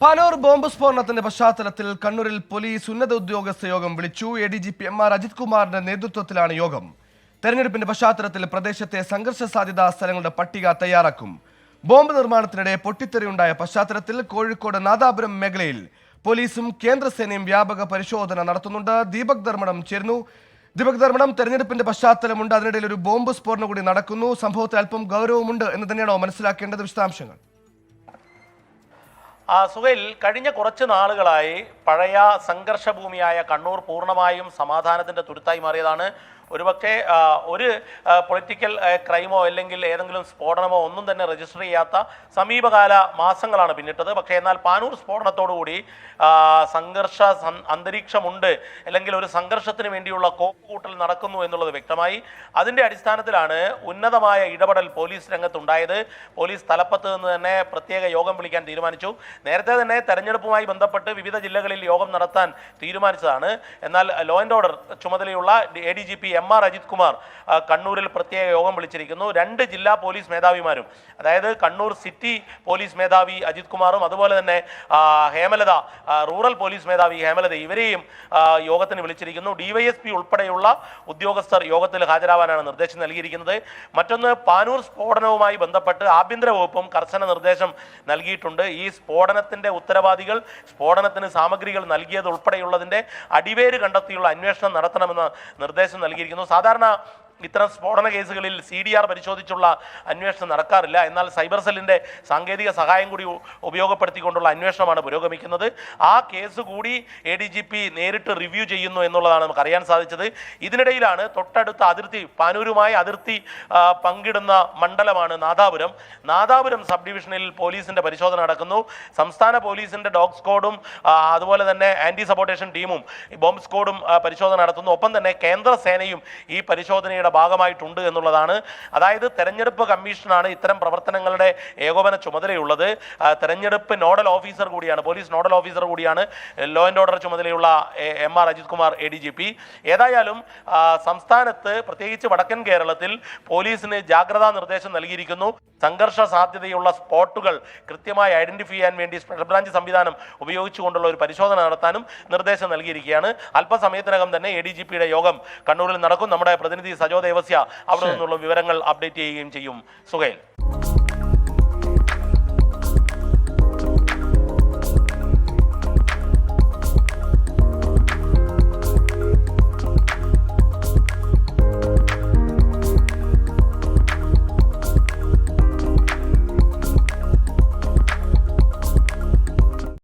Panoor bomb സ്ഫോടനത്തിന്റെ പശ്ചാത്തലത്തിൽ കണ്ണൂരിൽ പോലീസ് ഉന്നത ഉദ്യോഗസ്ഥ യോഗം വിളിച്ചു. ADGP MR അജിത് കുമാറിന്റെ നേതൃത്വത്തിലാണ് യോഗം. തെരഞ്ഞെടുപ്പിന്റെ പശ്ചാത്തലത്തിൽ പ്രദേശത്തെ സംഘർഷ സാധ്യതാ സ്ഥലങ്ങളുടെ പട്ടിക തയ്യാറാക്കും. ബോംബ് നിർമ്മാണത്തിനിടെ പൊട്ടിത്തെറിയുണ്ടായ പശ്ചാത്തലത്തിൽ കോഴിക്കോട് നാദാപുരം മേഖലയിൽ പോലീസും കേന്ദ്രസേനയും വ്യാപക പരിശോധന നടത്തുന്നുണ്ട്. ദീപക് ധർമ്മടം ചേരുന്നു. ദീപക് ധർമ്മടം, തെരഞ്ഞെടുപ്പിന്റെ പശ്ചാത്തലമുണ്ട്, അതിനിടയിൽ ഒരു ബോംബ് സ്ഫോടനം കൂടി നടക്കുന്നു. സംഭവത്തിൽ അല്പം ഗൗരവമുണ്ട് എന്ന് തന്നെയാണോ മനസ്സിലാക്കേണ്ടത്? വിശദാംശങ്ങൾ. സുഹൈൽ, കഴിഞ്ഞ കുറച്ച് നാളുകളായി പഴയ സംഘർഷഭൂമിയായ കണ്ണൂർ പൂർണ്ണമായും സമാധാനത്തിന്റെ തുരുത്തായി മാറിയതാണ്. ഒരുപക്ഷെ ഒരു പൊളിറ്റിക്കൽ ക്രൈമോ അല്ലെങ്കിൽ ഏതെങ്കിലും സ്ഫോടനമോ ഒന്നും തന്നെ രജിസ്റ്റർ ചെയ്യാത്ത സമീപകാല മാസങ്ങളാണ് പിന്നിട്ടത്. പക്ഷേ എന്നാൽ പാനൂർ സ്ഫോടനത്തോടുകൂടി സംഘർഷ അന്തരീക്ഷമുണ്ട്, അല്ലെങ്കിൽ ഒരു സംഘർഷത്തിന് വേണ്ടിയുള്ള കോപ്പുകൂട്ടൽ നടക്കുന്നു എന്നുള്ളത് വ്യക്തമായി. അതിൻ്റെ അടിസ്ഥാനത്തിലാണ് ഉന്നതമായ ഇടപെടൽ പോലീസ് രംഗത്തുണ്ടായത്. പോലീസ് തലപ്പത്ത് നിന്ന് തന്നെ പ്രത്യേക യോഗം വിളിക്കാൻ തീരുമാനിച്ചു. നേരത്തെ തന്നെ തെരഞ്ഞെടുപ്പുമായി ബന്ധപ്പെട്ട് വിവിധ ജില്ലകളിൽ യോഗം നടത്താൻ തീരുമാനിച്ചതാണ്. എന്നാൽ ലോ ആൻഡ് ഓർഡർ ചുമതലയുള്ള ADGP MR അജിത് കുമാർ കണ്ണൂരിൽ പ്രത്യേക യോഗം വിളിച്ചിരിക്കുന്നു. 2 ജില്ലാ പോലീസ് മേധാവിമാരും, അതായത് കണ്ണൂർ സിറ്റി പോലീസ് മേധാവി അജിത് കുമാറും അതുപോലെ തന്നെ ഹേമലത റൂറൽ പോലീസ് മേധാവി ഹേമലത, ഇവരെയും യോഗത്തിന് വിളിച്ചിരിക്കുന്നു. DYSP ഉൾപ്പെടെയുള്ള ഉദ്യോഗസ്ഥർ യോഗത്തിൽ ഹാജരാവാനാണ് നിർദ്ദേശം നൽകിയിരിക്കുന്നത്. മറ്റൊന്ന്, പാനൂർ സ്ഫോടനവുമായി ബന്ധപ്പെട്ട് ആഭ്യന്തര വകുപ്പും കർശന നിർദ്ദേശം നൽകിയിട്ടുണ്ട്. ഈ സ്ഫോടനത്തിന്റെ ഉത്തരവാദികൾ, സ്ഫോടനത്തിന് സാമഗ്രികൾ നൽകിയത് ഉൾപ്പെടെയുള്ളതിന്റെ അടിവേര് കണ്ടെത്തിയുള്ള അന്വേഷണം നടത്തണമെന്ന നിർദ്ദേശം നൽകിയിരിക്കുന്നു. സാധാരണ ഇത്തരം സ്ഫോടന കേസുകളിൽ CDR പരിശോധിച്ചുള്ള അന്വേഷണം നടക്കാറില്ല. എന്നാൽ സൈബർ സെല്ലിൻ്റെ സാങ്കേതിക സഹായം കൂടി ഉപയോഗപ്പെടുത്തിക്കൊണ്ടുള്ള അന്വേഷണമാണ് പുരോഗമിക്കുന്നത്. ആ കേസ് കൂടി ADGP നേരിട്ട് റിവ്യൂ ചെയ്യുന്നു എന്നുള്ളതാണ് നമുക്ക് അറിയാൻ സാധിച്ചത്. ഇതിനിടയിലാണ് തൊട്ടടുത്ത അതിർത്തി, പാനൂരുമായി അതിർത്തി പങ്കിടുന്ന മണ്ഡലമാണ് നാദാപുരം. നാദാപുരം സബ് ഡിവിഷനിൽ പോലീസിൻ്റെ പരിശോധന നടക്കുന്നു. സംസ്ഥാന പോലീസിൻ്റെ ഡോഗ് സ്ക്വാഡും അതുപോലെ തന്നെ ആൻറ്റി സബോട്ടേഷൻ ടീമും ബോംബ് സ്ക്വാഡും പരിശോധന നടത്തുന്നു. ഒപ്പം തന്നെ കേന്ദ്ര സേനയും ഈ പരിശോധനയുടെ ഭാഗമായിട്ടുണ്ട് എന്നുള്ളതാണ്. അതായത് തെരഞ്ഞെടുപ്പ് കമ്മീഷനാണ് ഇത്തരം പ്രവർത്തനങ്ങളുടെ ഏകോപന ചുമതലയുള്ളത്. തെരഞ്ഞെടുപ്പ് നോഡൽ ഓഫീസർ കൂടിയാണ്, പോലീസ് നോഡൽ ഓഫീസർ കൂടിയാണ് ലോ ആൻഡ് ഓർഡർ ചുമതലയുള്ള MR അജിത് കുമാർ ADGP. ഏതായാലും സംസ്ഥാനത്ത്, പ്രത്യേകിച്ച് വടക്കൻ കേരളത്തിൽ പോലീസിന് ജാഗ്രതാ നിർദ്ദേശം നൽകിയിരിക്കുന്നു. സംഘർഷ സാധ്യതയുള്ള സ്പോട്ടുകൾ കൃത്യമായി ഐഡന്റിഫൈ ചെയ്യാൻ വേണ്ടി സ്പെഷ്യൽ ബ്രാഞ്ച് സംവിധാനം ഉപയോഗിച്ചുകൊണ്ടുള്ള ഒരു പരിശോധന നടത്താനും നിർദ്ദേശം നൽകിയിരിക്കുകയാണ്. അല്പസമയത്തിനകം തന്നെ ADGPയുടെ യോഗം കണ്ണൂരിൽ നടക്കും. നമ്മുടെ പ്രതിനിധി സജോ ദേവസ്യ അവിടെ നിന്നുള്ള വിവരങ്ങൾ അപ്ഡേറ്റ് ചെയ്യുകയും ചെയ്യും. സുഹൈൽ.